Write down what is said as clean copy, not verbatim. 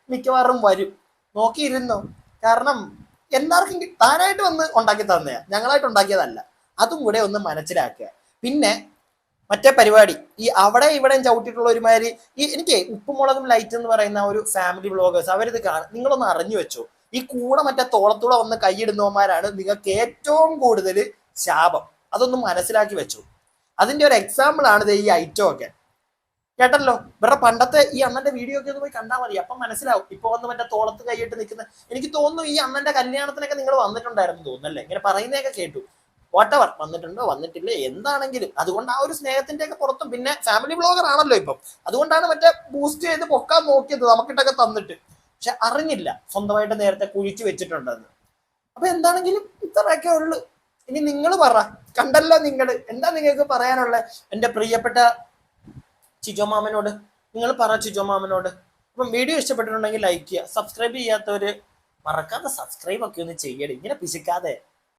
മിക്കവാറും വരും, നോക്കിയിരുന്നോ. കാരണം എല്ലാവർക്കും താനായിട്ട് വന്ന് ഉണ്ടാക്കി തന്നെയാ, ഞങ്ങളായിട്ട് ഉണ്ടാക്കിയതല്ല. അതും കൂടെ ഒന്ന് മനസ്സിലാക്കുക. പിന്നെ മറ്റേ പരിപാടി ഈ അവിടെ ഇവിടെയും ചവിട്ടിയിട്ടുള്ള ഒരുമാതിരി എനിക്ക് ഉപ്പുമുളകും ലൈറ്റ് എന്ന് പറയുന്ന ഒരു ഫാമിലി വ്ളോഗേഴ്സ് അവരിത് കാണും, നിങ്ങളൊന്ന് അറിഞ്ഞു വെച്ചോ. ഈ കൂടെ മറ്റേ തോളത്തൂടെ വന്ന് കൈയിടുന്നവന്മാരാണ് നിങ്ങൾക്ക് ഏറ്റവും കൂടുതൽ ശാപം. അതൊന്നും മനസ്സിലാക്കി വെച്ചു. അതിന്റെ ഒരു എക്സാമ്പിൾ ആണ് ഈ ഐറ്റം ഒക്കെ. കേട്ടല്ലോ, ഇവരുടെ പണ്ടത്തെ ഈ അണ്ണന്റെ വീഡിയോ ഒക്കെ ഒന്ന് പോയി കണ്ടാൽ മതി, അപ്പം മനസ്സിലാവും. ഇപ്പൊ വന്ന് മറ്റേ തോളത്ത് കൈയിട്ട് നിൽക്കുന്ന, എനിക്ക് തോന്നുന്നു ഈ അണ്ണന്റെ കല്യാണത്തിനൊക്കെ നിങ്ങൾ വന്നിട്ടുണ്ടായിരുന്നു തോന്നുന്നല്ലേ, ഇങ്ങനെ പറയുന്നതൊക്കെ കേട്ടു. വാട്ടവർ, വന്നിട്ടുണ്ടോ വന്നിട്ടില്ലേ എന്താണെങ്കിലും, അതുകൊണ്ട് ആ ഒരു സ്നേഹത്തിന്റെ ഒക്കെ പുറത്തും, പിന്നെ ഫാമിലി ബ്ലോഗർ ആണല്ലോ ഇപ്പം, അതുകൊണ്ടാണ് മറ്റേ ബൂസ്റ്റ് ചെയ്ത് പൊക്കാൻ നോക്കിയത് നമുക്കിട്ടൊക്കെ തന്നിട്ട്. പക്ഷെ അറിഞ്ഞില്ല സ്വന്തമായിട്ട് നേരത്തെ കുഴിച്ചു വെച്ചിട്ടുണ്ടെന്ന്. അപ്പൊ എന്താണെങ്കിലും ഇത്രയൊക്കെ ഉള്ളു. ഇനി നിങ്ങൾ പറ, കണ്ടല്ലോ നിങ്ങൾ, എന്താ നിങ്ങൾക്ക് പറയാനുള്ള എന്റെ പ്രിയപ്പെട്ട ചിജോ മാമനോട്? നിങ്ങൾ പറ ചിജോ മാമനോട്. അപ്പം വീഡിയോ ഇഷ്ടപ്പെട്ടിട്ടുണ്ടെങ്കിൽ ലൈക്ക് ചെയ്യുക, സബ്സ്ക്രൈബ് ചെയ്യാത്തവര് മറക്കാതെ സബ്സ്ക്രൈബ് ഒക്കെ ഒന്ന് ചെയ്യണം, ഇങ്ങനെ പിശിക്കാതെ.